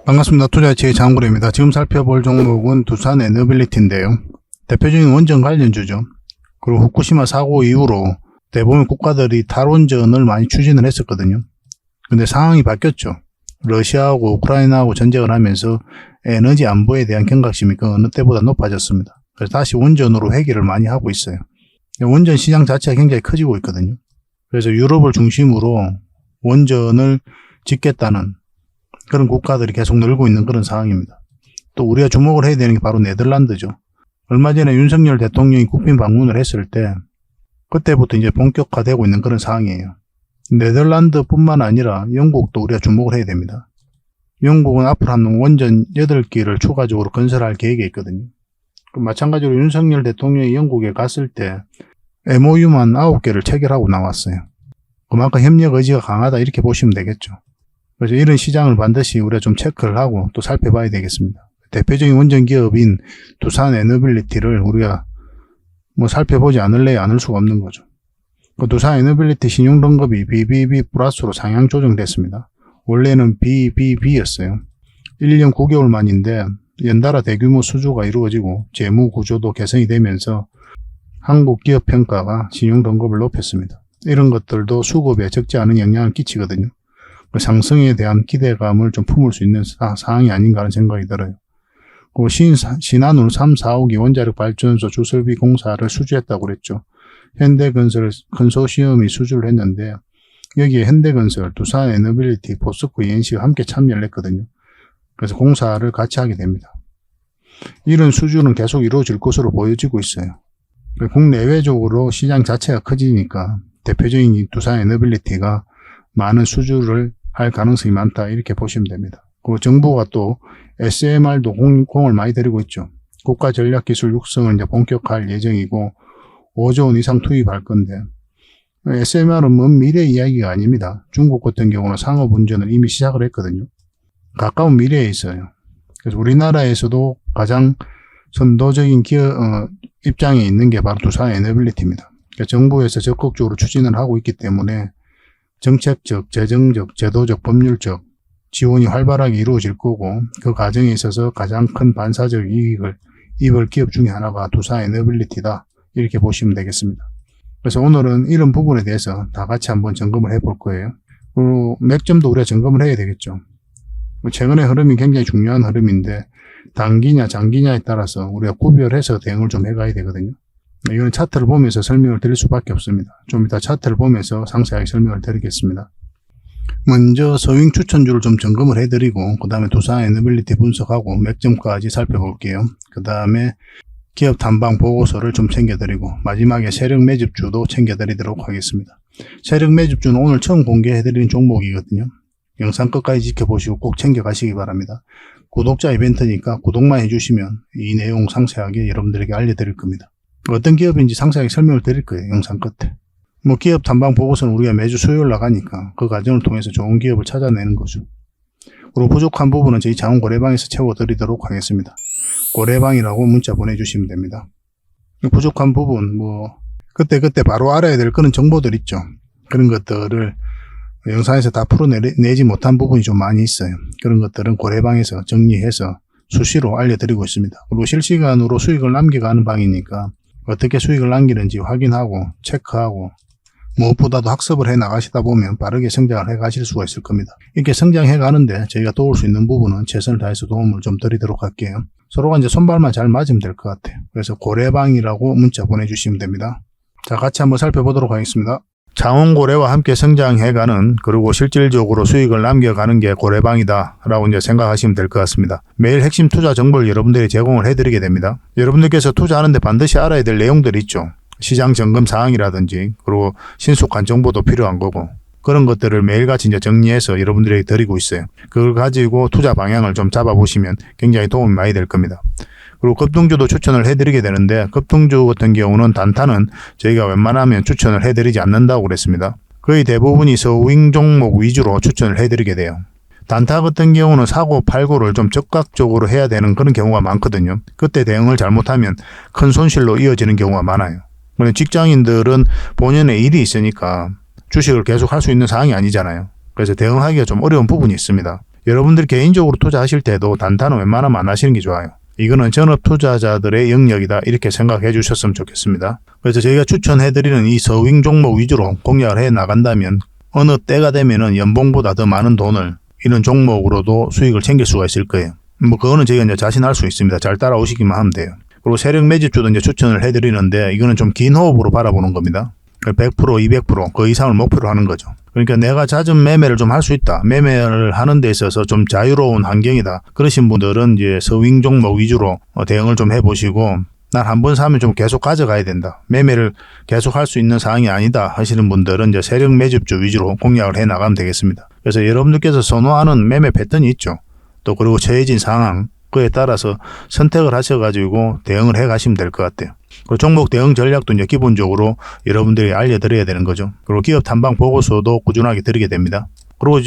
반갑습니다. 투자의 장구래입니다. 지금 살펴볼 종목은 두산 에너빌리티인데요. 대표적인 원전 관련주죠. 그리고 후쿠시마 사고 이후로 대부분 국가들이 탈원전을 많이 추진을 했었거든요. 근데 상황이 바뀌었죠. 러시아하고 우크라이나하고 전쟁을 하면서 에너지 안보에 대한 경각심이 그 어느 때보다 높아졌습니다. 그래서 다시 원전으로 회귀를 많이 하고 있어요. 원전 시장 자체가 굉장히 커지고 있거든요. 그래서 유럽을 중심으로 원전을 짓겠다는 그런 국가들이 계속 늘고 있는 그런 상황입니다. 또 우리가 주목을 해야 되는 게 바로 네덜란드죠. 얼마 전에 윤석열 대통령이 국빈 방문을 했을 때 그때부터 이제 본격화되고 있는 그런 상황이에요. 네덜란드뿐만 아니라 영국도 우리가 주목을 해야 됩니다. 영국은 앞으로 한 원전 8기를 추가적으로 건설할 계획이 있거든요. 마찬가지로 윤석열 대통령이 영국에 갔을 때 MOU만 9개를 체결하고 나왔어요. 그만큼 협력 의지가 강하다 이렇게 보시면 되겠죠. 그래서 이런 시장을 반드시 우리가 좀 체크를 하고 또 살펴봐야 되겠습니다. 대표적인 원전 기업인 두산 에너빌리티를 우리가 살펴보지 않을 수가 없는 거죠. 그 두산 에너빌리티 신용등급이 BBB 플러스로 상향 조정됐습니다. 원래는 BBB였어요. 1년 9개월 만인데 연달아 대규모 수주가 이루어지고 재무 구조도 개선이 되면서 한국 기업 평가가 신용등급을 높였습니다. 이런 것들도 수급에 적지 않은 영향을 끼치거든요. 그 상승에 대한 기대감을 좀 품을 수 있는 상황이 아닌가 하는 생각이 들어요. 그 신한울 3, 4호기 원자력 발전소 주설비 공사를 수주했다고 그랬죠. 현대건설 컨소시엄이 수주를 했는데 여기에 현대건설, 두산 에너빌리티, 포스코, ENC가 함께 참여를 했거든요. 그래서 공사를 같이 하게 됩니다. 이런 수주는 계속 이루어질 것으로 보여지고 있어요. 국내외적으로 시장 자체가 커지니까 대표적인 이 두산 에너빌리티가 많은 수주를 할 가능성이 많다 이렇게 보시면 됩니다. 그리고 정부가 또 SMR도 공을 많이 들이고 있죠. 국가전략기술 육성을 이제 본격화할 예정이고 5조 원 이상 투입할 건데 SMR은 먼 미래 이야기가 아닙니다. 중국 같은 경우는 상업운전을 이미 시작을 했거든요. 가까운 미래에 있어요. 그래서 우리나라에서도 가장 선도적인 기업 입장에 있는 게 바로 두산 에너빌리티입니다. 그러니까 정부에서 적극적으로 추진을 하고 있기 때문에 정책적, 재정적, 제도적, 법률적 지원이 활발하게 이루어질 거고 그 과정에 있어서 가장 큰 반사적 이익을 입을 기업 중에 하나가 두산 에너빌리티다 이렇게 보시면 되겠습니다. 그래서 오늘은 이런 부분에 대해서 다 같이 한번 점검을 해볼 거예요. 그리고 맥점도 우리가 점검을 해야 되겠죠. 최근의 흐름이 굉장히 중요한 흐름인데 단기냐 장기냐에 따라서 우리가 구별해서 대응을 좀 해가야 되거든요. 이건 차트를 보면서 설명을 드릴 수밖에 없습니다. 좀 이따 차트를 보면서 상세하게 설명을 드리겠습니다. 먼저 서윙 추천주를 좀 점검을 해드리고 그 다음에 두산 에너빌리티 분석하고 맥점까지 살펴볼게요. 그 다음에 기업 탐방 보고서를 좀 챙겨드리고 마지막에 세력 매집주도 챙겨드리도록 하겠습니다. 세력 매집주는 오늘 처음 공개해드리는 종목이거든요. 영상 끝까지 지켜보시고 꼭 챙겨가시기 바랍니다. 구독자 이벤트니까 구독만 해주시면 이 내용 상세하게 여러분들에게 알려드릴 겁니다. 어떤 기업인지 상세하게 설명을 드릴 거예요. 영상 끝에. 기업 탐방 보고서는 우리가 매주 수요일 나가니까 그 과정을 통해서 좋은 기업을 찾아내는 거죠. 그리고 부족한 부분은 저희 자원고래방에서 채워드리도록 하겠습니다. 고래방이라고 문자 보내주시면 됩니다. 부족한 부분 그때 바로 알아야 될 그런 정보들 있죠. 그런 것들을 영상에서 다 풀어내지 못한 부분이 좀 많이 있어요. 그런 것들은 고래방에서 정리해서 수시로 알려드리고 있습니다. 그리고 실시간으로 수익을 남겨가는 방이니까 어떻게 수익을 남기는지 확인하고 체크하고 무엇보다도 학습을 해 나가시다 보면 빠르게 성장을 해 가실 수가 있을 겁니다. 이렇게 성장해 가는데 저희가 도울 수 있는 부분은 최선을 다해서 도움을 좀 드리도록 할게요. 서로가 이제 손발만 잘 맞으면 될 것 같아요. 그래서 고래방이라고 문자 보내주시면 됩니다. 자, 같이 한번 살펴보도록 하겠습니다. 자원고래와 함께 성장해가는 그리고 실질적으로 수익을 남겨가는 게 고래방이다 라고 이제 생각하시면 될 것 같습니다. 매일 핵심 투자 정보를 여러분들이 제공을 해드리게 됩니다. 여러분들께서 투자하는데 반드시 알아야 될 내용들이 있죠. 시장 점검 사항이라든지 그리고 신속한 정보도 필요한 거고 그런 것들을 매일같이 이제 정리해서 여러분들에게 드리고 있어요. 그걸 가지고 투자 방향을 좀 잡아보시면 굉장히 도움이 많이 될 겁니다. 그리고 급등주도 추천을 해드리게 되는데 급등주 같은 경우는 단타는 저희가 웬만하면 추천을 해드리지 않는다고 그랬습니다. 거의 대부분이 서윙 종목 위주로 추천을 해드리게 돼요. 단타 같은 경우는 사고 팔고를 좀 적극적으로 해야 되는 그런 경우가 많거든요. 그때 대응을 잘못하면 큰 손실로 이어지는 경우가 많아요. 직장인들은 본연의 일이 있으니까 주식을 계속 할 수 있는 상황이 아니잖아요. 그래서 대응하기가 좀 어려운 부분이 있습니다. 여러분들이 개인적으로 투자하실 때도 단타는 웬만하면 안 하시는 게 좋아요. 이거는 전업 투자자들의 영역이다 이렇게 생각해 주셨으면 좋겠습니다. 그래서 저희가 추천해드리는 이 서윙 종목 위주로 공략을 해 나간다면 어느 때가 되면은 연봉보다 더 많은 돈을 이런 종목으로도 수익을 챙길 수가 있을 거예요. 뭐 그거는 저희가 이제 자신할 수 있습니다. 잘 따라오시기만 하면 돼요. 그리고 세력 매집주도 이제 추천을 해드리는데 이거는 좀 긴 호흡으로 바라보는 겁니다. 100%, 200%그 이상을 목표로 하는 거죠. 그러니까 내가 잦은 매매를 좀 할 수 있다. 매매를 하는 데 있어서 좀 자유로운 환경이다. 그러신 분들은 이제 서윙 종목 위주로 대응을 좀 해보시고 난 한 번 사면 좀 계속 가져가야 된다. 매매를 계속 할 수 있는 상황이 아니다 하시는 분들은 이제 세력 매집주 위주로 공략을 해 나가면 되겠습니다. 그래서 여러분들께서 선호하는 매매 패턴이 있죠. 또 그리고 처해진 상황 그에 따라서 선택을 하셔가지고 대응을 해 가시면 될 것 같아요. 그리고 종목 대응 전략도 이제 기본적으로 여러분들이 알려드려야 되는 거죠. 그리고 기업 탐방 보고서도 꾸준하게 드리게 됩니다. 그리고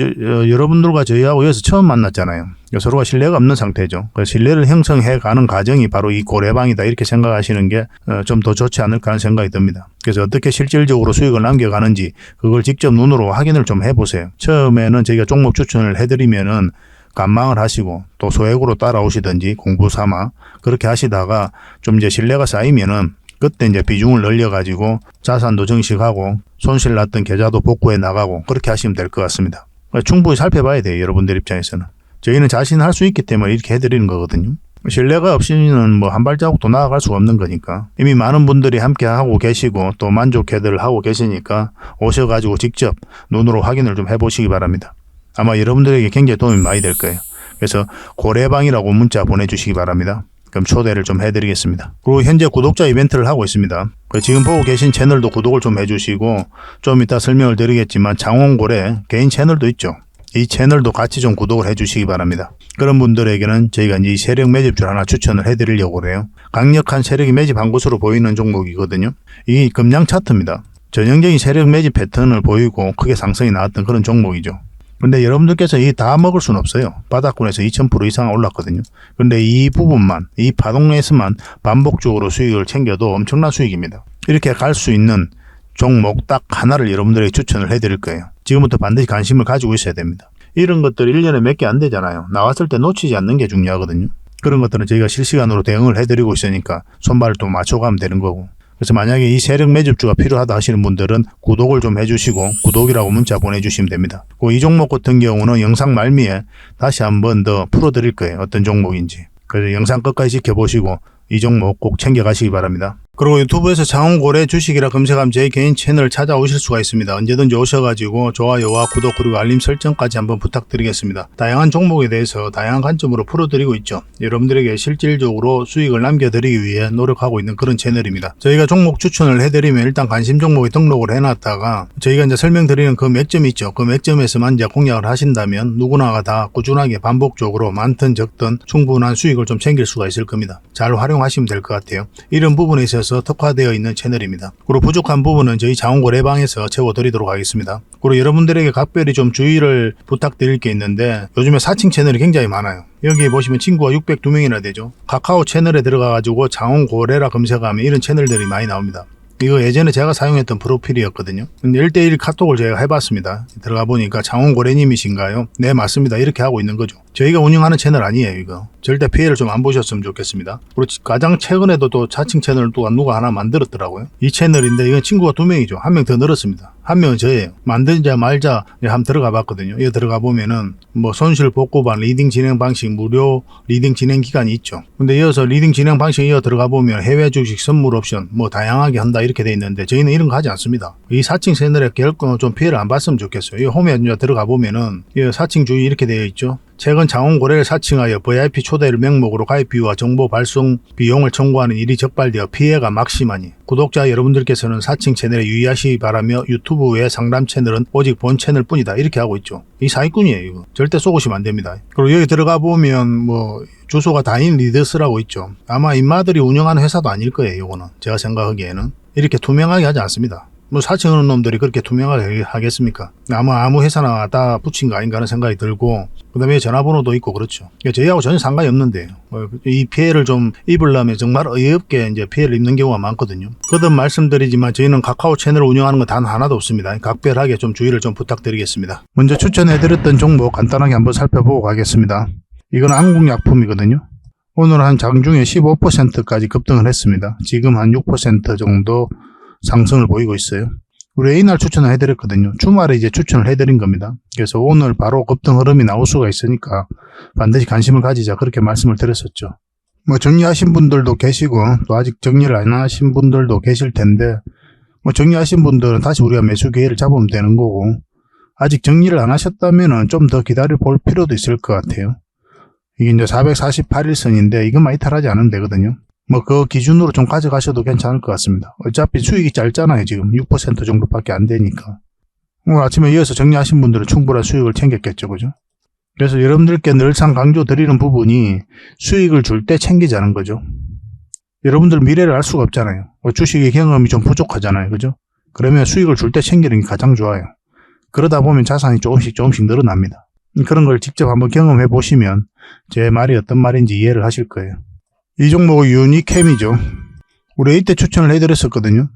여러분들과 저희하고 여기서 처음 만났잖아요. 서로가 신뢰가 없는 상태죠. 그래서 신뢰를 형성해 가는 과정이 바로 이 고래방이다 이렇게 생각하시는 게 좀 더 좋지 않을까 하는 생각이 듭니다. 그래서 어떻게 실질적으로 수익을 남겨가는지 그걸 직접 눈으로 확인을 좀 해보세요. 처음에는 저희가 종목 추천을 해드리면은 관망을 하시고 또 소액으로 따라오시든지 공부 삼아 그렇게 하시다가 좀 이제 신뢰가 쌓이면은 그때 이제 비중을 늘려가지고 자산도 증식하고 손실 났던 계좌도 복구해 나가고 그렇게 하시면 될 것 같습니다. 충분히 살펴봐야 돼요. 여러분들 입장에서는. 저희는 자신할 수 있기 때문에 이렇게 해드리는 거거든요. 신뢰가 없이는 뭐 한 발자국도 나아갈 수가 없는 거니까 이미 많은 분들이 함께 하고 계시고 또 만족해들 하고 계시니까 오셔가지고 직접 눈으로 확인을 좀 해보시기 바랍니다. 아마 여러분들에게 굉장히 도움이 많이 될 거예요. 그래서 고래방이라고 문자 보내주시기 바랍니다. 그럼 초대를 좀 해드리겠습니다. 그리고 현재 구독자 이벤트를 하고 있습니다. 지금 보고 계신 채널도 구독을 좀 해주시고 좀 이따 설명을 드리겠지만 장원고래 개인 채널도 있죠. 이 채널도 같이 좀 구독을 해주시기 바랍니다. 그런 분들에게는 저희가 이제 세력 매집줄 하나 추천을 해드리려고 그래요. 강력한 세력이 매집한 곳으로 보이는 종목이거든요. 이 금량 차트입니다. 전형적인 세력 매집 패턴을 보이고 크게 상승이 나왔던 그런 종목이죠. 근데 여러분들께서 이 다 먹을 수는 없어요. 바닥권에서 2000% 이상 올랐거든요. 근데 이 부분만, 이 파동에서만 반복적으로 수익을 챙겨도 엄청난 수익입니다. 이렇게 갈 수 있는 종목 딱 하나를 여러분들에게 추천을 해드릴 거예요. 지금부터 반드시 관심을 가지고 있어야 됩니다. 이런 것들 1년에 몇 개 안 되잖아요. 나왔을 때 놓치지 않는 게 중요하거든요. 그런 것들은 저희가 실시간으로 대응을 해드리고 있으니까 손발을 또 맞춰가면 되는 거고. 그래서 만약에 이 세력 매집주가 필요하다 하시는 분들은 구독을 좀 해주시고 구독이라고 문자 보내주시면 됩니다. 이 종목 같은 경우는 영상 말미에 다시 한번 더 풀어드릴 거예요. 어떤 종목인지. 그래서 영상 끝까지 지켜보시고 이 종목 꼭 챙겨가시기 바랍니다. 그리고 유튜브에서 장원고래 주식이라 검색하면 제 개인 채널 찾아오실 수가 있습니다. 언제든지 오셔가지고 좋아요와 구독 그리고 알림 설정까지 한번 부탁드리겠습니다. 다양한 종목에 대해서 다양한 관점으로 풀어드리고 있죠. 여러분들에게 실질적으로 수익을 남겨드리기 위해 노력하고 있는 그런 채널입니다. 저희가 종목 추천을 해드리면 일단 관심 종목에 등록을 해놨다가 저희가 이제 설명드리는 그 맥점이 있죠. 그 맥점에서만 이제 공략을 하신다면 누구나가 다 꾸준하게 반복적으로 많든 적든 충분한 수익을 좀 챙길 수가 있을 겁니다. 잘 활용하시면 될 것 같아요. 이런 부분에 있어서 특화되어 있는 채널입니다. 그리고 부족한 부분은 저희 장원고래방에서 채워드리도록 하겠습니다. 그리고 여러분들에게 각별히 좀 주의를 부탁드릴 게 있는데 요즘에 사칭 채널이 굉장히 많아요. 여기 보시면 친구가 602명이나 되죠. 카카오 채널에 들어가가지고 장원고래라 검색하면 이런 채널들이 많이 나옵니다. 이거 예전에 제가 사용했던 프로필이었거든요. 근데 1대1 카톡을 제가 해봤습니다. 들어가 보니까 장원고래님이신가요? 네, 맞습니다. 이렇게 하고 있는 거죠. 저희가 운영하는 채널 아니에요, 이거. 절대 피해를 좀 안 보셨으면 좋겠습니다. 그리고 가장 최근에도 또 자칭 채널을 또 누가 하나 만들었더라고요. 이 채널인데 이건 친구가 2명이죠. 1명 더 늘었습니다. 1명은 저예요. 만들자 말자 한번 들어가 봤거든요. 이거 들어가 보면은 뭐 손실 복구반 리딩 진행 방식 무료 리딩 진행 기간이 있죠. 근데 이어서 리딩 진행 방식 이어 들어가 보면 해외 주식 선물 옵션 뭐 다양하게 한다 이렇게 돼 있는데 저희는 이런 거 하지 않습니다. 이 사칭 채널에 결코 좀 피해를 안 봤으면 좋겠어요. 이 홈에 들어가 보면은 이 사칭 주의 이렇게 되어 있죠. 최근 장원고래를 사칭하여 VIP 초대를 명목으로 가입 비유와 정보 발송 비용을 청구하는 일이 적발되어 피해가 막심하니 구독자 여러분들께서는 사칭 채널에 유의하시기 바라며 유튜브 외 상담 채널은 오직 본 채널 뿐이다 이렇게 하고 있죠. 이 사기꾼이에요. 이거 절대 속으시면 안 됩니다. 그리고 여기 들어가 보면 뭐 주소가 다인 리더스라고 있죠. 아마 인마들이 운영하는 회사도 아닐 거예요. 이거는 제가 생각하기에는 이렇게 투명하게 하지 않습니다. 뭐 사채하는 놈들이 그렇게 투명하게 하겠습니까? 아무 회사나 다 붙인 거 아닌가 하는 생각이 들고, 그 다음에 전화번호도 있고 그렇죠. 저희하고 전혀 상관이 없는데요. 이 피해를 좀 입으려면 정말 어이없게 이제 피해를 입는 경우가 많거든요. 거듭 말씀드리지만 저희는 카카오 채널을 운영하는 건 단 하나도 없습니다. 각별하게 좀 주의를 좀 부탁드리겠습니다. 먼저 추천해드렸던 종목 간단하게 한번 살펴보고 가겠습니다. 이건 안국약품이거든요. 오늘 한 장중에 15%까지 급등을 했습니다. 지금 한 6% 정도 상승을 보이고 있어요. 우리 이날 추천을 해드렸거든요. 주말에 이제 추천을 해드린 겁니다. 그래서 오늘 바로 급등 흐름이 나올 수가 있으니까 반드시 관심을 가지자, 그렇게 말씀을 드렸었죠. 뭐 정리하신 분들도 계시고 또 아직 정리를 안 하신 분들도 계실 텐데, 뭐 정리하신 분들은 다시 우리가 매수 기회를 잡으면 되는 거고, 아직 정리를 안 하셨다면은 좀 더 기다려 볼 필요도 있을 것 같아요. 이게 이제 448일선인데 이것만 이탈하지 않으면 되거든요. 뭐 그 기준으로 좀 가져가셔도 괜찮을 것 같습니다. 어차피 수익이 짧잖아요. 지금 6% 정도밖에 안 되니까. 오늘 아침에 이어서 정리하신 분들은 충분한 수익을 챙겼겠죠, 그죠? 그래서 여러분들께 늘상 강조드리는 부분이 수익을 줄 때 챙기자는 거죠. 여러분들 미래를 알 수가 없잖아요. 주식의 경험이 좀 부족하잖아요, 그죠? 그러면 수익을 줄 때 챙기는 게 가장 좋아요. 그러다 보면 자산이 조금씩 늘어납니다. 그런 걸 직접 한번 경험해 보시면 제 말이 어떤 말인지 이해를 하실 거예요. 이 종목은 유니캠이죠. 우리 이때 추천을 해드렸었거든요.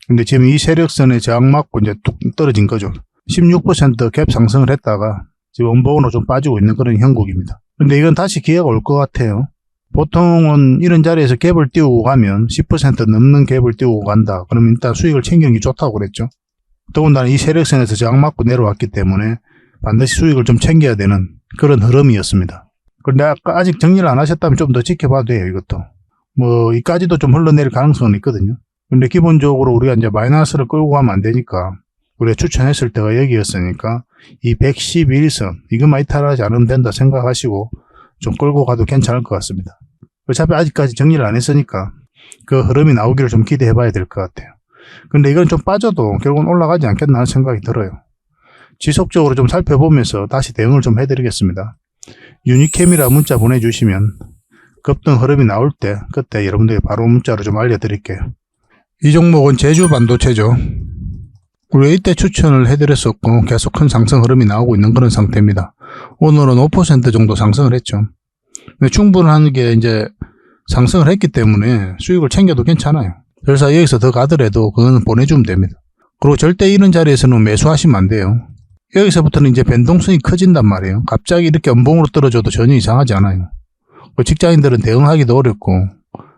근데 지금 이 세력선에 저항 맞고 이제 뚝 떨어진 거죠. 16% 갭 상승을 했다가 지금 원복으로 좀 빠지고 있는 그런 형국입니다. 근데 이건 다시 기회가 올 것 같아요. 보통은 이런 자리에서 갭을 띄우고 가면 10% 넘는 갭을 띄우고 간다. 그러면 일단 수익을 챙기는 게 좋다고 그랬죠. 더군다나 이 세력선에서 저항 맞고 내려왔기 때문에 반드시 수익을 좀 챙겨야 되는 그런 흐름이었습니다. 근데 아직 정리를 안 하셨다면 좀 더 지켜봐도 돼요, 이것도. 뭐, 이까지도 좀 흘러내릴 가능성은 있거든요. 근데 기본적으로 우리가 이제 마이너스를 끌고 가면 안 되니까, 우리가 추천했을 때가 여기였으니까, 이 111선, 이것만 이탈하지 않으면 된다 생각하시고, 좀 끌고 가도 괜찮을 것 같습니다. 어차피 아직까지 정리를 안 했으니까, 그 흐름이 나오기를 좀 기대해 봐야 될 것 같아요. 근데 이건 좀 빠져도 결국은 올라가지 않겠나 하는 생각이 들어요. 지속적으로 좀 살펴보면서 다시 대응을 좀 해드리겠습니다. 유니캠이라 문자 보내주시면 급등 흐름이 나올 때 그때 여러분들이 바로 문자로 좀 알려드릴게요. 이 종목은 제주반도체죠. 우리 이때 추천을 해드렸었고 계속 큰 상승 흐름이 나오고 있는 그런 상태입니다. 오늘은 5% 정도 상승을 했죠. 충분한 게 이제 상승을 했기 때문에 수익을 챙겨도 괜찮아요. 그래서 여기서 더 가더라도 그거는 보내주면 됩니다. 그리고 절대 이런 자리에서는 매수하시면 안 돼요. 여기서부터는 이제 변동성이 커진단 말이에요. 갑자기 이렇게 연봉으로 떨어져도 전혀 이상하지 않아요. 직장인들은 대응하기도 어렵고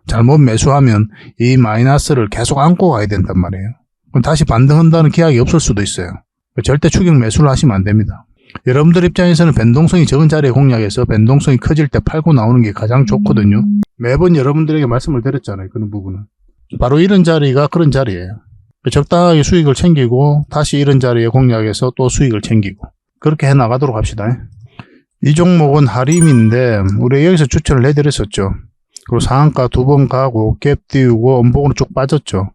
잘못 매수하면 이 마이너스를 계속 안고 가야 된단 말이에요. 그럼 다시 반등한다는 기약이 없을 수도 있어요. 절대 추격 매수를 하시면 안 됩니다. 여러분들 입장에서는 변동성이 적은 자리에 공략해서 변동성이 커질 때 팔고 나오는 게 가장 좋거든요. 매번 여러분들에게 말씀을 드렸잖아요. 그런 부분은. 바로 이런 자리가 그런 자리예요. 적당하게 수익을 챙기고 다시 이런 자리에 공략해서 또 수익을 챙기고 그렇게 해나가도록 합시다. 이 종목은 하림인데 우리 여기서 추천을 해드렸었죠. 그리고 상한가 2번 가고 갭 띄우고 원복으로 쭉 빠졌죠.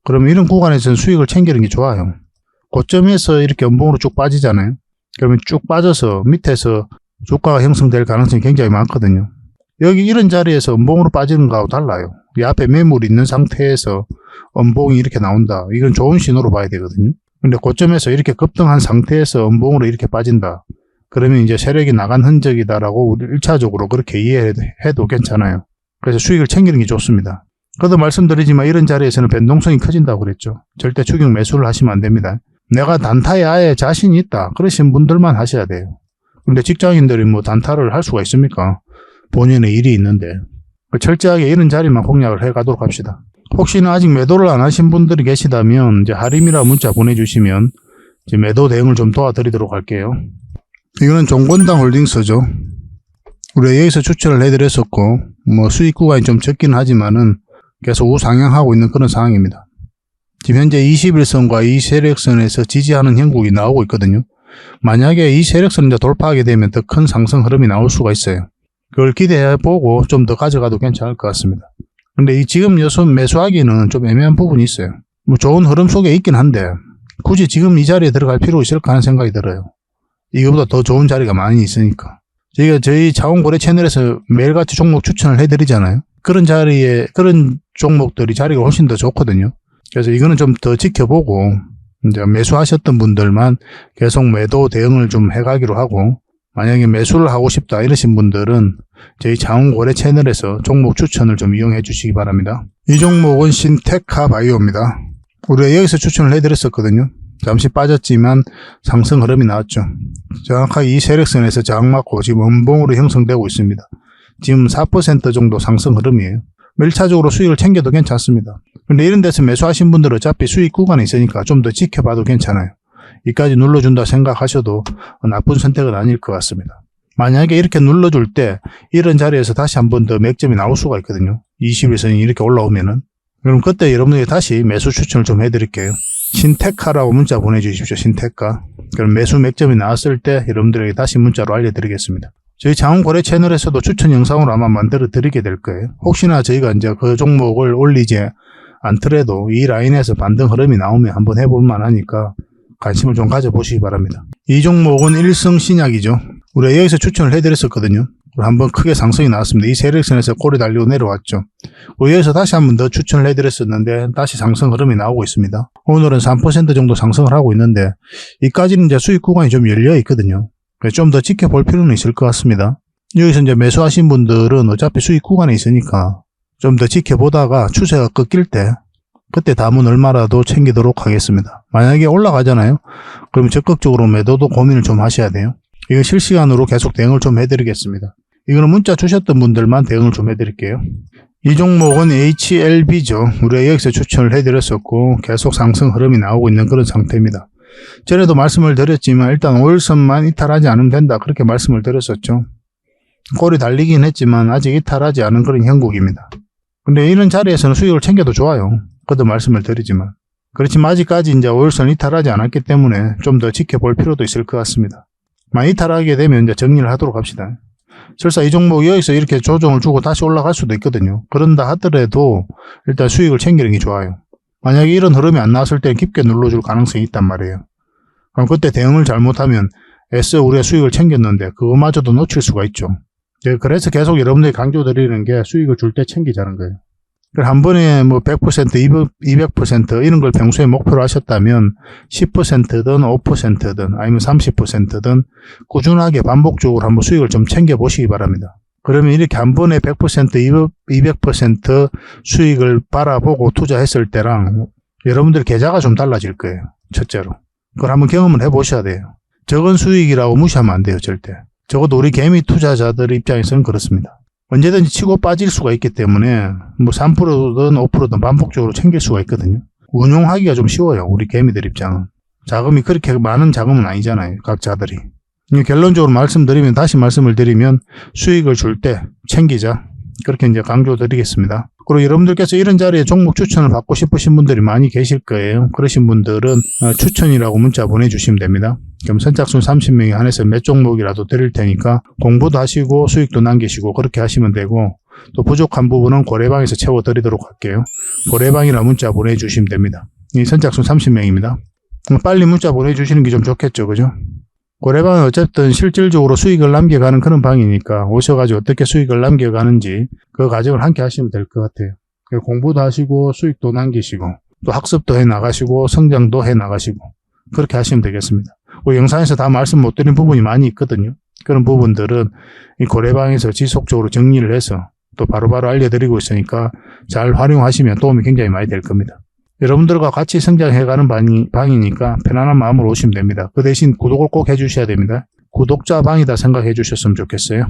그러면 이런 구간에서는 수익을 챙기는 게 좋아요. 고점에서 이렇게 원복으로 쭉 빠지잖아요. 그러면 쭉 빠져서 밑에서 주가가 형성될 가능성이 굉장히 많거든요. 여기 이런 자리에서 원봉으로 빠지는 거하고 달라요. 이 앞에 매물이 있는 상태에서 원봉이 이렇게 나온다. 이건 좋은 신호로 봐야 되거든요. 근데 고점에서 이렇게 급등한 상태에서 원봉으로 이렇게 빠진다. 그러면 이제 세력이 나간 흔적이다라고 우리 1차적으로 그렇게 이해해도 괜찮아요. 그래서 수익을 챙기는 게 좋습니다. 그래도 말씀드리지만 이런 자리에서는 변동성이 커진다고 그랬죠. 절대 추격 매수를 하시면 안 됩니다. 내가 단타에 아예 자신이 있다. 그러신 분들만 하셔야 돼요. 근데 직장인들이 뭐 단타를 할 수가 있습니까? 본인의 일이 있는데. 철저하게 이런 자리만 공략을 해 가도록 합시다. 혹시나 아직 매도를 안 하신 분들이 계시다면 이제 하림이라 문자 보내주시면 이제 매도 대응을 좀 도와드리도록 할게요. 이거는 종건당 홀딩스죠. 우리가 여기서 추천을 해드렸었고 뭐 수익 구간이 좀 적긴 하지만은 계속 우상향하고 있는 그런 상황입니다. 지금 현재 21선과 이 세력선에서 지지하는 형국이 나오고 있거든요. 만약에 이 세력선을 이제 돌파하게 되면 더 큰 상승 흐름이 나올 수가 있어요. 그걸 기대해보고 좀 더 가져가도 괜찮을 것 같습니다. 근데 이 지금 여기서 매수하기는 좀 애매한 부분이 있어요. 뭐 좋은 흐름 속에 있긴 한데 굳이 지금 이 자리에 들어갈 필요 있을까 하는 생각이 들어요. 이거보다 더 좋은 자리가 많이 있으니까. 저희가 저희 자원거래 채널에서 매일같이 종목 추천을 해드리잖아요. 그런 자리에 그런 종목들이 자리가 훨씬 더 좋거든요. 그래서 이거는 좀 더 지켜보고 이제 매수하셨던 분들만 계속 매도 대응을 좀 해가기로 하고, 만약에 매수를 하고 싶다 이러신 분들은 저희 장운거래 채널에서 종목 추천을 좀 이용해 주시기 바랍니다. 이 종목은 신테카 바이오입니다. 우리가 여기서 추천을 해드렸었거든요. 잠시 빠졌지만 상승 흐름이 나왔죠. 정확하게 이 세력선에서 저항맞고 지금 음봉으로 형성되고 있습니다. 지금 4% 정도 상승 흐름이에요. 1차적으로 수익을 챙겨도 괜찮습니다. 근데 이런 데서 매수하신 분들은 어차피 수익 구간에 있으니까 좀 더 지켜봐도 괜찮아요. 이까지 눌러준다 생각하셔도 나쁜 선택은 아닐 것 같습니다. 만약에 이렇게 눌러줄 때 이런 자리에서 다시 한 번 더 맥점이 나올 수가 있거든요. 21선이 이렇게 올라오면은. 그럼 그때 여러분들이 다시 매수 추천을 좀 해드릴게요. 신테카라고 문자 보내주십시오. 신테카. 그럼 매수 맥점이 나왔을 때 여러분들에게 다시 문자로 알려드리겠습니다. 저희 장운거래 채널에서도 추천 영상으로 아마 만들어 드리게 될 거예요. 혹시나 저희가 이제 그 종목을 올리지 않더라도 이 라인에서 반등 흐름이 나오면 한번 해볼 만하니까 관심을 좀 가져보시기 바랍니다. 이 종목은 일성신약이죠. 우리가 여기서 추천을 해드렸었거든요. 한번 크게 상승이 나왔습니다. 이 세력선에서 꼬리 달리고 내려왔죠. 여기서 다시 한번 더 추천을 해드렸었는데 다시 상승 흐름이 나오고 있습니다. 오늘은 3% 정도 상승을 하고 있는데 이까지는 이제 수익 구간이 좀 열려 있거든요. 좀 더 지켜볼 필요는 있을 것 같습니다. 여기서 이제 매수하신 분들은 어차피 수익 구간에 있으니까 좀 더 지켜보다가 추세가 꺾일 때 그때 담은 얼마라도 챙기도록 하겠습니다. 만약에 올라가잖아요. 그러면 적극적으로 매도도 고민을 좀 하셔야 돼요. 이거 실시간으로 계속 대응을 좀 해드리겠습니다. 이거는 문자 주셨던 분들만 대응을 좀 해드릴게요. 이 종목은 HLB죠. 우리가 여기서 추천을 해드렸었고 계속 상승 흐름이 나오고 있는 그런 상태입니다. 전에도 말씀을 드렸지만 일단 5일선만 이탈하지 않으면 된다 그렇게 말씀을 드렸었죠. 꼬리 달리긴 했지만 아직 이탈하지 않은 그런 형국입니다. 근데 이런 자리에서는 수익을 챙겨도 좋아요. 그것도 말씀을 드리지만 그렇지만 아직까지 이제 5일선 이탈하지 않았기 때문에 좀 더 지켜볼 필요도 있을 것 같습니다. 많이 이탈하게 되면 이제 정리를 하도록 합시다. 설사 이 종목 여기서 이렇게 조정을 주고 다시 올라갈 수도 있거든요. 그런다 하더라도 일단 수익을 챙기는 게 좋아요. 만약에 이런 흐름이 안 나왔을 때 깊게 눌러줄 가능성이 있단 말이에요. 그럼 그때 대응을 잘못하면 애써 우리가 수익을 챙겼는데 그거마저도 놓칠 수가 있죠. 그래서 계속 여러분들이 강조드리는 게 수익을 줄 때 챙기자는 거예요. 한 번에 뭐 100%, 200% 이런 걸 평소에 목표로 하셨다면 10%든 5%든 아니면 30%든 꾸준하게 반복적으로 한번 수익을 좀 챙겨보시기 바랍니다. 그러면 이렇게 한 번에 100%, 200% 수익을 바라보고 투자했을 때랑 여러분들 계좌가 좀 달라질 거예요. 첫째로. 그걸 한번 경험을 해보셔야 돼요. 적은 수익이라고 무시하면 안 돼요. 절대. 적어도 우리 개미 투자자들 입장에서는 그렇습니다. 언제든지 치고 빠질 수가 있기 때문에 뭐 3%든 5%든 반복적으로 챙길 수가 있거든요. 운용하기가 좀 쉬워요. 우리 개미들 입장은. 자금이 그렇게 많은 자금은 아니잖아요. 각자들이. 결론적으로 말씀드리면 다시 말씀을 드리면 수익을 줄 때 챙기자. 그렇게 이제 강조드리겠습니다. 그리고 여러분들께서 이런 자리에 종목 추천을 받고 싶으신 분들이 많이 계실 거예요. 그러신 분들은 추천이라고 문자 보내주시면 됩니다. 그럼 선착순 30명에 한해서 몇 종목이라도 드릴 테니까 공부도 하시고 수익도 남기시고 그렇게 하시면 되고 또 부족한 부분은 고래방에서 채워드리도록 할게요. 고래방이라 문자 보내주시면 됩니다. 이 선착순 30명입니다. 빨리 문자 보내주시는 게 좀 좋겠죠. 그죠? 고래방은 어쨌든 실질적으로 수익을 남겨가는 그런 방이니까 오셔가지고 어떻게 수익을 남겨가는지 그 과정을 함께 하시면 될 것 같아요. 공부도 하시고 수익도 남기시고 또 학습도 해 나가시고 성장도 해 나가시고 그렇게 하시면 되겠습니다. 영상에서 다 말씀 못 드린 부분이 많이 있거든요. 그런 부분들은 이 고래방에서 지속적으로 정리를 해서 또 바로바로 알려드리고 있으니까 잘 활용하시면 도움이 굉장히 많이 될 겁니다. 여러분들과 같이 성장해가는 방이니까 편안한 마음으로 오시면 됩니다. 그 대신 구독을 꼭 해주셔야 됩니다. 구독자 방이다 생각해 주셨으면 좋겠어요.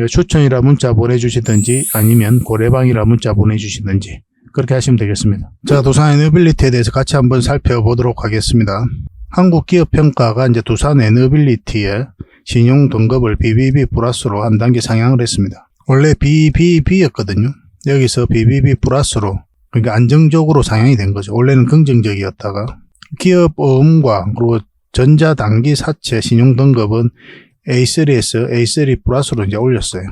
추천이라 문자 보내주시든지 아니면 고래방이라 문자 보내주시든지 그렇게 하시면 되겠습니다. 자, 두산 에너빌리티에 대해서 같이 한번 살펴보도록 하겠습니다. 한국기업평가가 이제 두산 에너빌리티의 신용 등급을 BBB 플러스로 한 단계 상향을 했습니다. 원래 BBB였거든요. 여기서 BBB 플러스로 그러니까 안정적으로 상향이 된 거죠. 원래는 긍정적이었다가 기업 어음과 그리고 전자단기 사채 신용 등급은 A3에서 A3 플러스로 이제 올렸어요.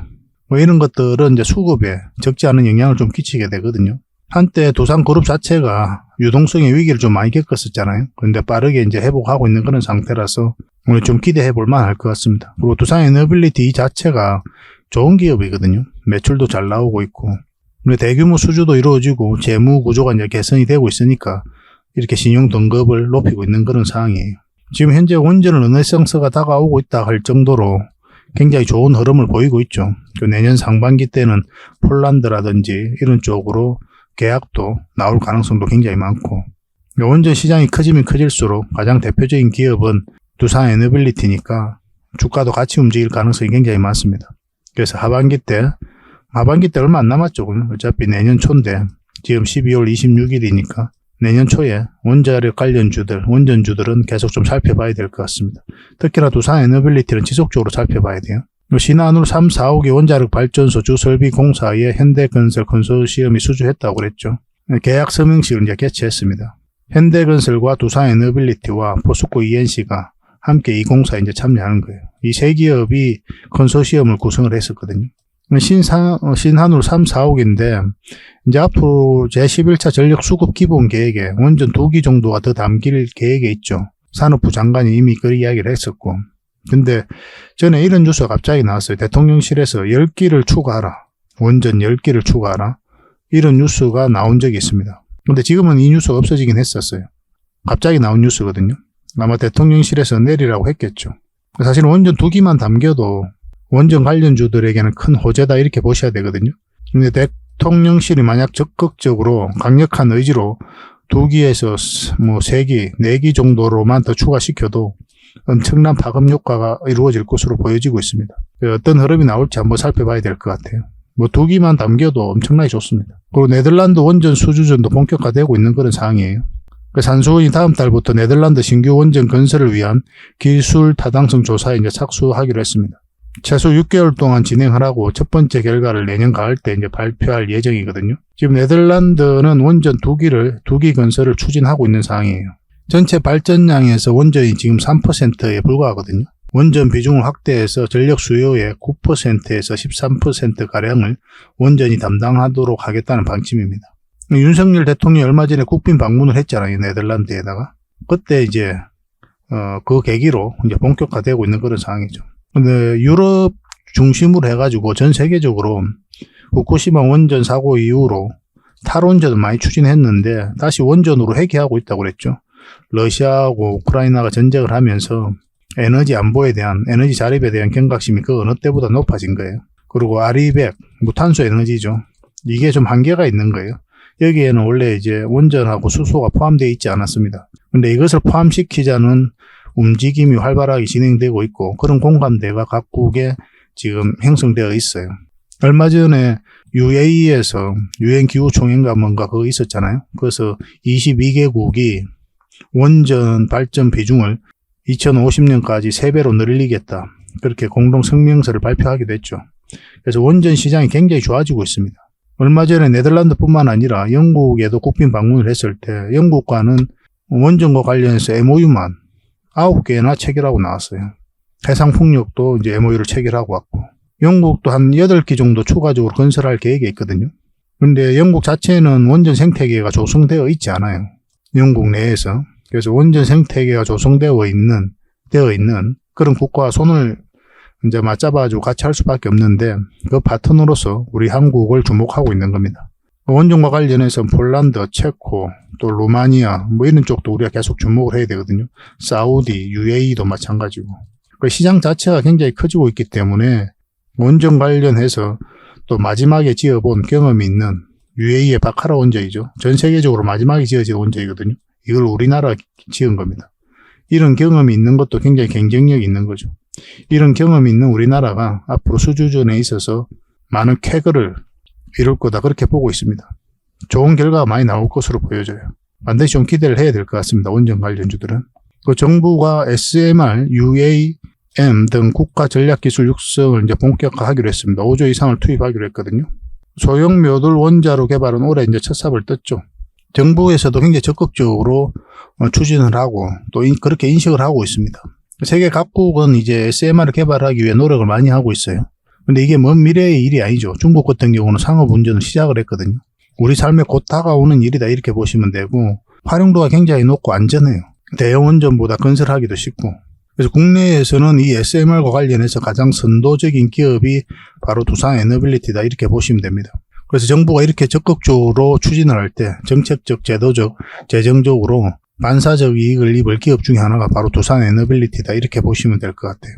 이런 것들은 이제 수급에 적지 않은 영향을 좀 끼치게 되거든요. 한때 두산그룹 자체가 유동성의 위기를 좀 많이 겪었었잖아요. 그런데 빠르게 이제 회복하고 있는 그런 상태라서 오늘 좀 기대해 볼 만할 것 같습니다. 그리고 두산 에너빌리티 이 자체가 좋은 기업이거든요. 매출도 잘 나오고 있고 근데 대규모 수주도 이루어지고 재무 구조가 이제 개선이 되고 있으니까 이렇게 신용 등급을 높이고 있는 그런 상황이에요. 지금 현재 원전 르네상스가 다가오고 있다 할 정도로 굉장히 좋은 흐름을 보이고 있죠. 내년 상반기 때는 폴란드라든지 이런 쪽으로 계약도 나올 가능성도 굉장히 많고, 원전 시장이 커지면 커질수록 가장 대표적인 기업은 두산 에너빌리티니까 주가도 같이 움직일 가능성이 굉장히 많습니다. 그래서 하반기 때 얼마 안 남았죠. 어차피 내년 초인데 지금 12월 26일이니까 내년 초에 원자력 관련주들, 원전주들은 계속 좀 살펴봐야 될 것 같습니다. 특히나 두산 에너빌리티는 지속적으로 살펴봐야 돼요. 신한울 3, 4호기 원자력 발전소 주설비 공사에 현대건설 컨소시엄이 수주했다고 그랬죠. 계약 서명식을 이제 개최했습니다. 현대건설과 두산 에너빌리티와 포스코 ENC가 함께 이 공사에 이제 참여하는 거예요. 이 세 기업이 컨소시엄을 구성을 했었거든요. 신한울 3, 4호기인데 이제 앞으로 제11차 전력 수급 기본 계획에 원전 2기 정도가 더 담길 계획에 있죠. 산업부 장관이 이미 그 이야기를 했었고, 근데 전에 이런 뉴스가 갑자기 나왔어요. 대통령실에서 10기를 추가하라, 원전 10기를 추가하라, 이런 뉴스가 나온 적이 있습니다. 근데 지금은 이 뉴스가 없어지긴 했었어요. 갑자기 나온 뉴스거든요. 아마 대통령실에서 내리라고 했겠죠. 사실 원전 2기만 담겨도 원전 관련주들에게는 큰 호재다 이렇게 보셔야 되거든요. 근데 대통령실이 만약 적극적으로 강력한 의지로 2기에서 3기, 4기 정도로만 더 추가시켜도 엄청난 파급 효과가 이루어질 것으로 보여지고 있습니다. 어떤 흐름이 나올지 한번 살펴봐야 될 것 같아요. 2기만 담겨도 엄청나게 좋습니다. 그리고 네덜란드 원전 수주전도 본격화되고 있는 그런 상황이에요. 산수원이 다음 달부터 네덜란드 신규 원전 건설을 위한 기술 타당성 조사에 이제 착수하기로 했습니다. 최소 6개월 동안 진행하라고 첫 번째 결과를 내년 가을 때 이제 발표할 예정이거든요. 지금 네덜란드는 원전 2기 건설을 추진하고 있는 상황이에요. 전체 발전량에서 원전이 지금 3%에 불과하거든요. 원전 비중을 확대해서 전력 수요의 9%에서 13%가량을 원전이 담당하도록 하겠다는 방침입니다. 윤석열 대통령이 얼마 전에 국빈 방문을 했잖아요, 네덜란드에다가. 그때 이제, 그 계기로 이제 본격화되고 있는 그런 상황이죠. 근데 유럽 중심으로 해가지고 전 세계적으로 후쿠시마 원전 사고 이후로 탈원전을 많이 추진했는데 다시 원전으로 회귀하고 있다고 그랬죠. 러시아하고 우크라이나가 전쟁을 하면서 에너지 안보에 대한, 에너지 자립에 대한 경각심이 그 어느 때보다 높아진 거예요. 그리고 아리백, 무탄소 에너지죠. 이게 좀 한계가 있는 거예요. 여기에는 원래 이제 원전하고 수소가 포함되어 있지 않았습니다. 근데 이것을 포함시키자는 움직임이 활발하게 진행되고 있고 그런 공감대가 각국에 지금 형성되어 있어요. 얼마 전에 UAE에서 유엔 기후 총회인가 뭔가 그거 있었잖아요. 그래서 22개국이 원전 발전 비중을 2050년까지 3배로 늘리겠다. 그렇게 공동 성명서를 발표하기도 했죠. 그래서 원전 시장이 굉장히 좋아지고 있습니다. 얼마 전에 네덜란드뿐만 아니라 영국에도 국빈 방문을 했을 때 영국과는 원전과 관련해서 MOU만 9개나 체결하고 나왔어요. 해상풍력도 이제 MOU를 체결하고 왔고, 영국도 한 8기 정도 추가적으로 건설할 계획이 있거든요. 그런데 영국 자체는 원전 생태계가 조성되어 있지 않아요. 영국 내에서. 그래서 원전 생태계가 조성되어 있는 그런 국가와 손을 이제 맞잡아주고 같이 할 수밖에 없는데 그 파트너로서 우리 한국을 주목하고 있는 겁니다. 원전과 관련해서 폴란드, 체코, 또 루마니아 이런 쪽도 우리가 계속 주목을 해야 되거든요. 사우디, UAE도 마찬가지고. 그 시장 자체가 굉장히 커지고 있기 때문에 원전 관련해서 또 마지막에 지어본 경험이 있는 UAE의 바카라 원전이죠. 전 세계적으로 마지막에 지어진 원전이거든요. 이걸 우리나라가 지은 겁니다. 이런 경험이 있는 것도 굉장히 경쟁력이 있는 거죠. 이런 경험이 있는 우리나라가 앞으로 수주전에 있어서 많은 쾌거를 이룰 거다 그렇게 보고 있습니다. 좋은 결과가 많이 나올 것으로 보여져요. 반드시 좀 기대를 해야 될 것 같습니다. 원전 관련주들은. 그 정부가 SMR, UAM 등 국가 전략기술 육성을 이제 본격화하기로 했습니다. 5조 이상을 투입하기로 했거든요. 소형 묘들 원자로 개발은 올해 이제 첫 삽을 떴죠. 정부에서도 굉장히 적극적으로 추진을 하고 또 그렇게 인식을 하고 있습니다. 세계 각국은 이제 SMR을 개발하기 위해 노력을 많이 하고 있어요. 근데 이게 먼 미래의 일이 아니죠. 중국 같은 경우는 상업 운전을 시작을 했거든요. 우리 삶에 곧 다가오는 일이다 이렇게 보시면 되고 활용도가 굉장히 높고 안전해요. 대형 원전보다 건설하기도 쉽고. 그래서 국내에서는 이 SMR과 관련해서 가장 선도적인 기업이 바로 두산 에너빌리티다 이렇게 보시면 됩니다. 그래서 정부가 이렇게 적극적으로 추진을 할 때 정책적, 제도적, 재정적으로 반사적 이익을 입을 기업 중에 하나가 바로 두산 에너빌리티다 이렇게 보시면 될 것 같아요.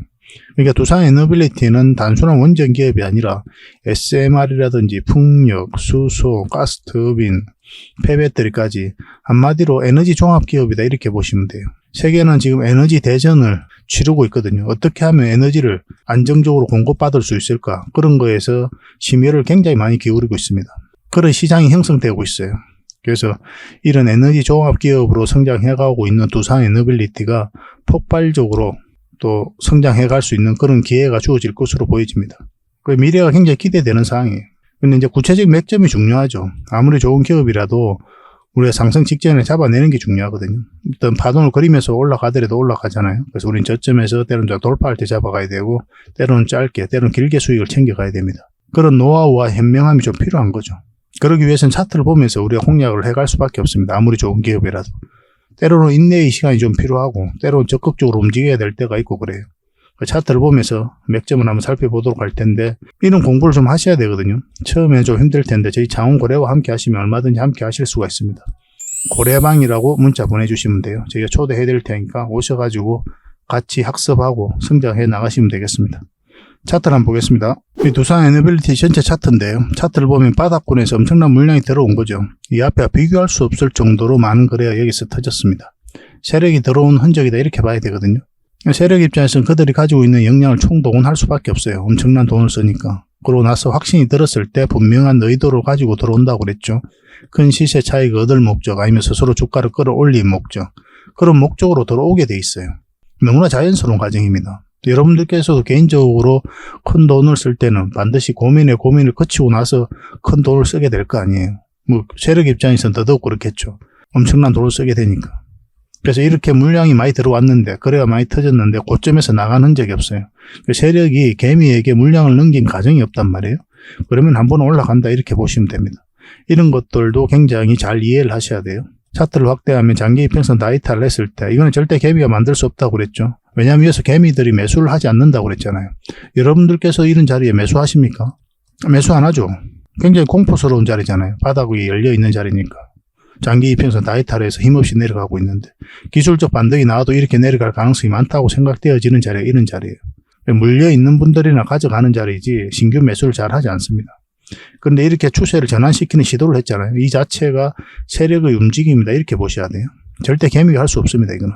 그러니까 두산 에너빌리티는 단순한 원전 기업이 아니라 SMR이라든지 풍력, 수소, 가스터빈, 폐배터리까지 한마디로 에너지 종합 기업이다 이렇게 보시면 돼요. 세계는 지금 에너지 대전을 치르고 있거든요. 어떻게 하면 에너지를 안정적으로 공급받을 수 있을까? 그런 거에서 심혈을 굉장히 많이 기울이고 있습니다. 그런 시장이 형성되고 있어요. 그래서 이런 에너지 종합 기업으로 성장해가고 있는 두산 에너빌리티가 폭발적으로 또 성장해갈 수 있는 그런 기회가 주어질 것으로 보여집니다. 그 미래가 굉장히 기대되는 상황이에요. 근데 이제 구체적인 맥점이 중요하죠. 아무리 좋은 기업이라도 우리가 상승 직전에 잡아내는 게 중요하거든요. 일단 파동을 그리면서 올라가더라도 올라가잖아요. 그래서 우린 저점에서 때로는 돌파할 때 잡아가야 되고, 때로는 짧게, 때로는 길게 수익을 챙겨가야 됩니다. 그런 노하우와 현명함이 좀 필요한 거죠. 그러기 위해서는 차트를 보면서 우리가 공략을 해갈 수밖에 없습니다. 아무리 좋은 기업이라도. 때로는 인내의 시간이 좀 필요하고, 때로는 적극적으로 움직여야 될 때가 있고 그래요. 그 차트를 보면서 맥점을 한번 살펴보도록 할 텐데, 이런 공부를 좀 하셔야 되거든요. 처음에 좀 힘들 텐데 저희 장훈고래와 함께 하시면 얼마든지 함께 하실 수가 있습니다. 고래방이라고 문자 보내주시면 돼요. 저희가 초대해 드릴 테니까 오셔가지고 같이 학습하고 성장해 나가시면 되겠습니다. 차트를 한번 보겠습니다. 이 두산 에너빌리티 전체 차트인데요. 차트를 보면 바닥권에서 엄청난 물량이 들어온 거죠. 이 앞에 비교할 수 없을 정도로 많은 거래가 여기서 터졌습니다. 세력이 들어온 흔적이다 이렇게 봐야 되거든요. 세력 입장에서는 그들이 가지고 있는 역량을 총동원할 수밖에 없어요. 엄청난 돈을 쓰니까. 그러고 나서 확신이 들었을 때 분명한 의도를 가지고 들어온다고 그랬죠. 큰 시세 차익을 얻을 목적 아니면 스스로 주가를 끌어올릴 목적, 그런 목적으로 들어오게 돼 있어요. 너무나 자연스러운 과정입니다. 여러분들께서도 개인적으로 큰 돈을 쓸 때는 반드시 고민을 거치고 나서 큰 돈을 쓰게 될 거 아니에요. 뭐 세력 입장에서는 더더욱 그렇겠죠. 엄청난 돈을 쓰게 되니까. 그래서 이렇게 물량이 많이 들어왔는데, 거래가 많이 터졌는데 고점에서 나간 흔적이 없어요. 세력이 개미에게 물량을 넘긴 가정이 없단 말이에요. 그러면 한번 올라간다 이렇게 보시면 됩니다. 이런 것들도 굉장히 잘 이해를 하셔야 돼요. 차트를 확대하면 장기 이평선 다이탈을 했을 때 이거는 절대 개미가 만들 수 없다고 그랬죠. 왜냐하면 여기서 개미들이 매수를 하지 않는다고 그랬잖아요. 여러분들께서 이런 자리에 매수하십니까? 매수 안 하죠. 굉장히 공포스러운 자리잖아요. 바닥이 열려있는 자리니까. 장기 이평선 다이탈에서 힘없이 내려가고 있는데 기술적 반등이 나와도 이렇게 내려갈 가능성이 많다고 생각되어지는 자리가 이런 자리예요. 물려있는 분들이나 가져가는 자리이지 신규 매수를 잘 하지 않습니다. 그런데 이렇게 추세를 전환시키는 시도를 했잖아요. 이 자체가 세력의 움직임이다 이렇게 보셔야 돼요. 절대 개미가 할 수 없습니다. 이거는.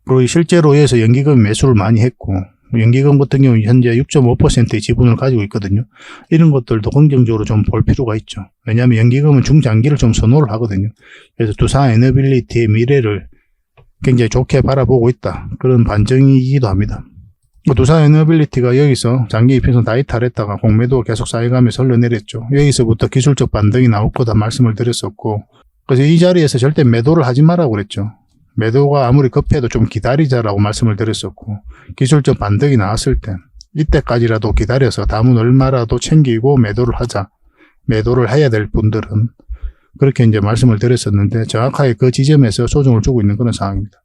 그리고 실제로 여기서 연기금 매수를 많이 했고, 연기금 같은 경우 현재 6.5%의 지분을 가지고 있거든요. 이런 것들도 긍정적으로 좀 볼 필요가 있죠. 왜냐하면 연기금은 중장기를 좀 선호를 하거든요. 그래서 두산 에너빌리티의 미래를 굉장히 좋게 바라보고 있다. 그런 반증이기도 합니다. 두산 에너빌리티가 여기서 장기 이평선 다이탈했다가 공매도가 계속 쌓여가면서 흘러내렸죠. 여기서부터 기술적 반등이 나올 거다 말씀을 드렸었고, 그래서 이 자리에서 절대 매도를 하지 말라고 그랬죠. 매도가 아무리 급해도 좀 기다리자라고 말씀을 드렸었고, 기술적 반등이 나왔을 때 이때까지라도 기다려서 담은 얼마라도 챙기고 매도를 하자. 매도를 해야 될 분들은 그렇게 이제 말씀을 드렸었는데 정확하게 그 지점에서 조정을 주고 있는 그런 상황입니다.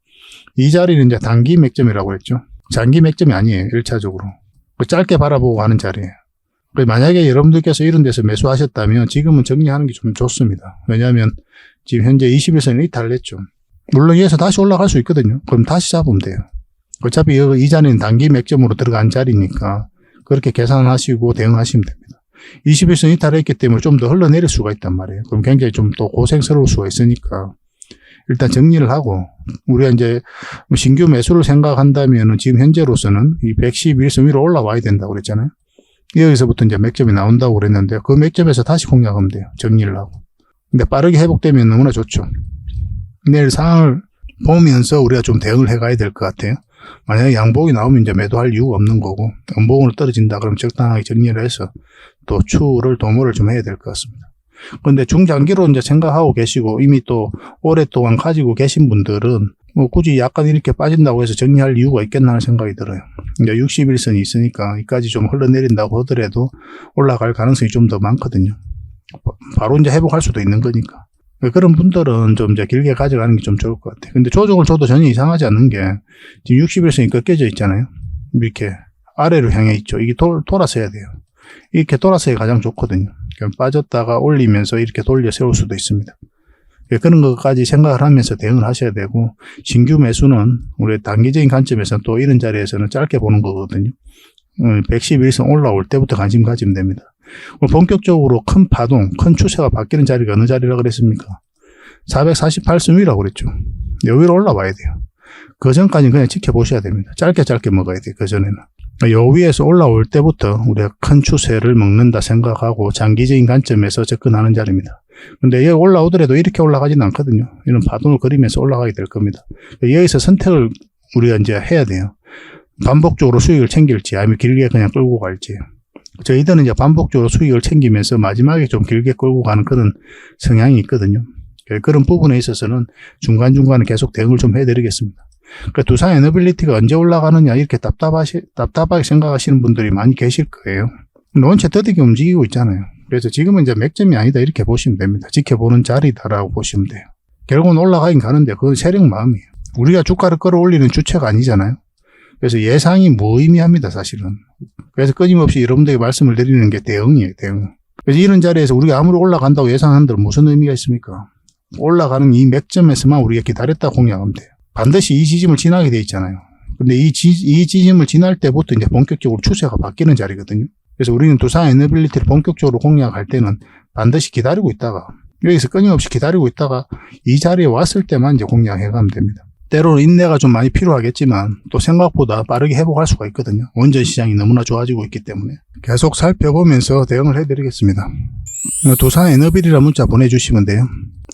이 자리는 이제 단기 맥점이라고 했죠. 장기 맥점이 아니에요. 1차적으로. 짧게 바라보고 하는 자리예요. 만약에 여러분들께서 이런 데서 매수하셨다면 지금은 정리하는 게 좀 좋습니다. 왜냐하면 지금 현재 21선을 이탈을 했죠. 물론 여기서 다시 올라갈 수 있거든요. 그럼 다시 잡으면 돼요. 어차피 이 자리는 단기 맥점으로 들어간 자리니까 그렇게 계산하시고 대응하시면 됩니다. 21선 이탈했기 때문에 좀 더 흘러내릴 수가 있단 말이에요. 그럼 굉장히 좀 더 고생스러울 수가 있으니까 일단 정리를 하고, 우리가 이제 신규 매수를 생각한다면 지금 현재로서는 이 111선 위로 올라와야 된다고 그랬잖아요. 여기서부터 이제 맥점이 나온다고 그랬는데 그 맥점에서 다시 공략하면 돼요. 정리를 하고. 근데 빠르게 회복되면 너무나 좋죠. 내일 상황을 보면서 우리가 좀 대응을 해가야 될 것 같아요. 만약에 양봉이 나오면 이제 매도할 이유가 없는 거고, 음봉으로 떨어진다 그러면 적당하게 정리를 해서 또 도모를 좀 해야 될 것 같습니다. 그런데 중장기로 이제 생각하고 계시고 이미 또 오랫동안 가지고 계신 분들은 뭐 굳이 약간 이렇게 빠진다고 해서 정리할 이유가 있겠나 하는 생각이 들어요. 이제 61선이 있으니까 이까지 좀 흘러내린다고 하더라도 올라갈 가능성이 좀 더 많거든요. 바로 이제 회복할 수도 있는 거니까. 그런 분들은 좀 이제 길게 가져가는 게 좀 좋을 것 같아요. 근데 조정을 줘도 전혀 이상하지 않는 게 지금 61선이 꺾여져 있잖아요. 이렇게 아래로 향해 있죠. 이게 돌아서야 돼요. 이렇게 돌아서야 가장 좋거든요. 빠졌다가 올리면서 이렇게 돌려 세울 수도 있습니다. 그런 것까지 생각을 하면서 대응을 하셔야 되고, 신규 매수는 우리 단기적인 관점에서는 또 이런 자리에서는 짧게 보는 거거든요. 111선 올라올 때부터 관심 가지면 됩니다. 본격적으로 큰 파동, 큰 추세가 바뀌는 자리가 어느 자리라고 그랬습니까? 448선 위라고 그랬죠. 여기로 올라와야 돼요. 그 전까지는 그냥 지켜보셔야 됩니다. 짧게 먹어야 돼요. 그 전에는. 요 위에서 올라올 때부터 우리가 큰 추세를 먹는다 생각하고 장기적인 관점에서 접근하는 자리입니다. 근데 여기 올라오더라도 이렇게 올라가지는 않거든요. 이런 파동을 그리면서 올라가게 될 겁니다. 여기서 선택을 우리가 이제 해야 돼요. 반복적으로 수익을 챙길지 아니면 길게 그냥 끌고 갈지. 저희들은 이제 반복적으로 수익을 챙기면서 마지막에 좀 길게 끌고 가는 그런 성향이 있거든요. 그런 부분에 있어서는 중간중간에 계속 대응을 좀 해드리겠습니다. 그러니까 두산 에너빌리티가 언제 올라가느냐 이렇게 답답하게 생각하시는 분들이 많이 계실 거예요. 원체 더디게 움직이고 있잖아요. 그래서 지금은 이제 맥점이 아니다 이렇게 보시면 됩니다. 지켜보는 자리다라고 보시면 돼요. 결국은 올라가긴 가는데 그건 세력 마음이에요. 우리가 주가를 끌어올리는 주체가 아니잖아요. 그래서 예상이 무의미합니다, 사실은. 그래서 끊임없이 여러분들에게 말씀을 드리는 게 대응이에요, 대응. 그래서 이런 자리에서 우리가 아무리 올라간다고 예상한들 무슨 의미가 있습니까? 올라가는 이 맥점에서만 우리가 기다렸다 공략하면 돼요. 반드시 이 지점을 지나게 돼 있잖아요. 근데 이 지점을 지날 때부터 이제 본격적으로 추세가 바뀌는 자리거든요. 그래서 우리는 두산 에너빌리티를 본격적으로 공략할 때는 반드시 기다리고 있다가, 여기서 끊임없이 기다리고 있다가 이 자리에 왔을 때만 이제 공략해가면 됩니다. 때로는 인내가 좀 많이 필요하겠지만 또 생각보다 빠르게 회복할 수가 있거든요. 원전 시장이 너무나 좋아지고 있기 때문에 계속 살펴보면서 대응을 해드리겠습니다. 두산 에너빌이라는 문자 보내주시면 돼요.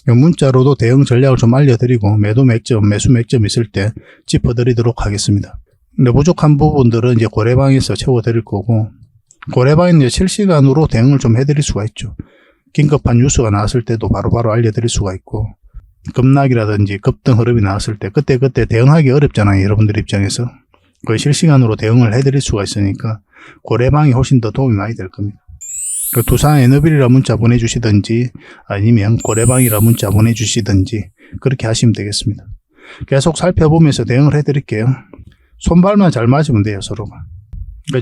문자로도 대응 전략을 좀 알려드리고 매도 맥점, 매수 맥점 있을 때 짚어드리도록 하겠습니다. 근데 부족한 부분들은 이제 고래방에서 채워드릴 거고, 고래방에는 이제 실시간으로 대응을 좀 해드릴 수가 있죠. 긴급한 뉴스가 나왔을 때도 바로바로 알려드릴 수가 있고, 급락이라든지 급등 흐름이 나왔을 때 그때 대응하기 어렵잖아요. 여러분들 입장에서. 거의 실시간으로 대응을 해드릴 수가 있으니까 고래방이 훨씬 더 도움이 많이 될 겁니다. 두산 에너빌이라 문자 보내주시든지 아니면 고래방이라 문자 보내주시든지 그렇게 하시면 되겠습니다. 계속 살펴보면서 대응을 해드릴게요. 손발만 잘 맞으면 돼요, 서로가.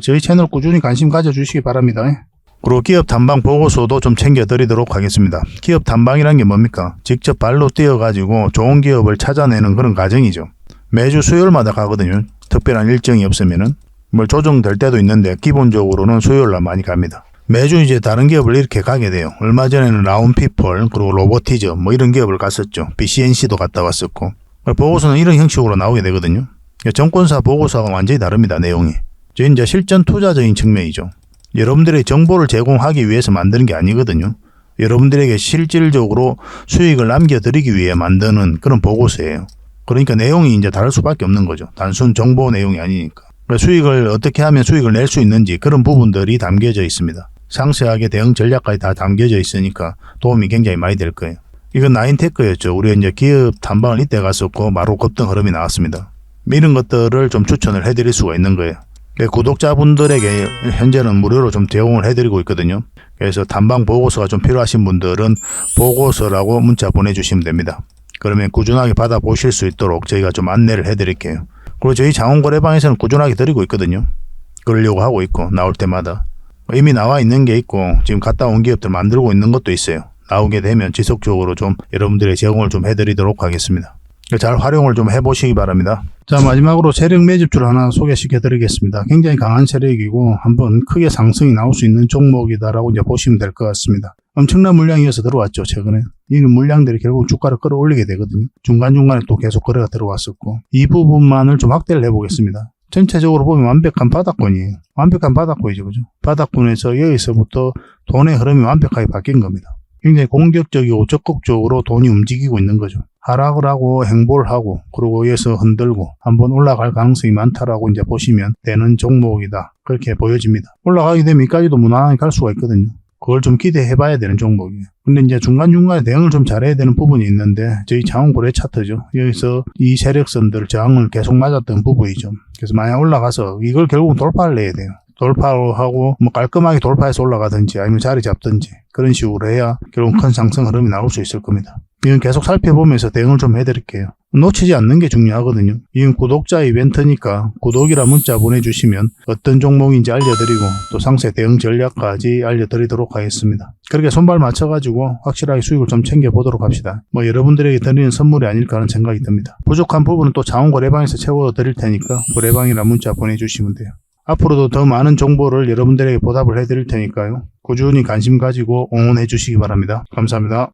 저희 채널 꾸준히 관심 가져주시기 바랍니다. 그리고 기업 탐방 보고서도 좀 챙겨드리도록 하겠습니다. 기업 탐방이란 게 뭡니까? 직접 발로 뛰어가지고 좋은 기업을 찾아내는 그런 과정이죠. 매주 수요일마다 가거든요. 특별한 일정이 없으면은. 뭐 조정될 때도 있는데 기본적으로는 수요일날 많이 갑니다. 매주 이제 다른 기업을 이렇게 가게 돼요. 얼마 전에는 라운피플, 그리고 로보티즈 뭐 이런 기업을 갔었죠. BCNC도 갔다 왔었고. 보고서는 이런 형식으로 나오게 되거든요. 정권사 보고서가 완전히 다릅니다, 내용이. 저희 이제 실전 투자적인 측면이죠. 여러분들의 정보를 제공하기 위해서 만드는 게 아니거든요. 여러분들에게 실질적으로 수익을 남겨드리기 위해 만드는 그런 보고서예요. 그러니까 내용이 이제 다를 수밖에 없는 거죠. 단순 정보 내용이 아니니까. 수익을 어떻게 하면 수익을 낼 수 있는지 그런 부분들이 담겨져 있습니다. 상세하게 대응 전략까지 다 담겨져 있으니까 도움이 굉장히 많이 될 거예요. 이건 나인테크였죠. 우리가 이제 기업 탐방을 이때 갔었고 바로 급등 흐름이 나왔습니다. 이런 것들을 좀 추천을 해드릴 수가 있는 거예요. 구독자분들에게 현재는 무료로 좀 제공을 해드리고 있거든요. 그래서 탐방 보고서가 좀 필요하신 분들은 보고서라고 문자 보내주시면 됩니다. 그러면 꾸준하게 받아보실 수 있도록 저희가 좀 안내를 해드릴게요. 그리고 저희 장원거래방에서는 꾸준하게 드리고 있거든요. 그러려고 하고 있고 나올 때마다. 이미 나와 있는 게 있고 지금 갔다 온 기업들 만들고 있는 것도 있어요. 나오게 되면 지속적으로 좀 여러분들의 제공을 좀 해드리도록 하겠습니다. 잘 활용을 좀 해보시기 바랍니다. 자, 마지막으로 세력 매집주를 하나 소개시켜 드리겠습니다. 굉장히 강한 세력이고 한번 크게 상승이 나올 수 있는 종목이다라고 이제 보시면 될 것 같습니다. 엄청난 물량이어서 들어왔죠, 최근에. 이 물량들이 결국 주가를 끌어올리게 되거든요. 중간중간에 또 계속 거래가 들어왔었고, 이 부분만을 좀 확대를 해보겠습니다. 전체적으로 보면 완벽한 바닥권이에요. 완벽한 바닥권이죠, 그죠? 바닥권에서 여기서부터 돈의 흐름이 완벽하게 바뀐 겁니다. 굉장히 공격적이고 적극적으로 돈이 움직이고 있는 거죠. 하락을 하고 행보를 하고 그리고 여기서 흔들고 한번 올라갈 가능성이 많다라고 이제 보시면 되는 종목이다. 그렇게 보여집니다. 올라가게 되면 여기까지도 무난하게 갈 수가 있거든요. 그걸 좀 기대해 봐야 되는 종목이에요. 근데 이제 중간중간에 대응을 좀 잘해야 되는 부분이 있는데 저희 장원거래 차트죠. 여기서 이 세력선들 저항을 계속 맞았던 부분이죠. 그래서 만약 올라가서 이걸 결국은 돌파를 해야 돼요. 돌파하고 뭐 깔끔하게 돌파해서 올라가든지 아니면 자리 잡든지 그런 식으로 해야 결국 큰 상승 흐름이 나올 수 있을 겁니다. 이건 계속 살펴보면서 대응을 좀 해드릴게요. 놓치지 않는 게 중요하거든요. 이건 구독자 이벤트니까 구독이라 문자 보내주시면 어떤 종목인지 알려드리고 또 상세 대응 전략까지 알려드리도록 하겠습니다. 그렇게 손발 맞춰가지고 확실하게 수익을 좀 챙겨보도록 합시다. 여러분들에게 드리는 선물이 아닐까 하는 생각이 듭니다. 부족한 부분은 또 자원거래방에서 채워드릴 테니까 거래방이라 문자 보내주시면 돼요. 앞으로도 더 많은 정보를 여러분들에게 보답을 해드릴 테니까요. 꾸준히 관심 가지고 응원해 주시기 바랍니다. 감사합니다.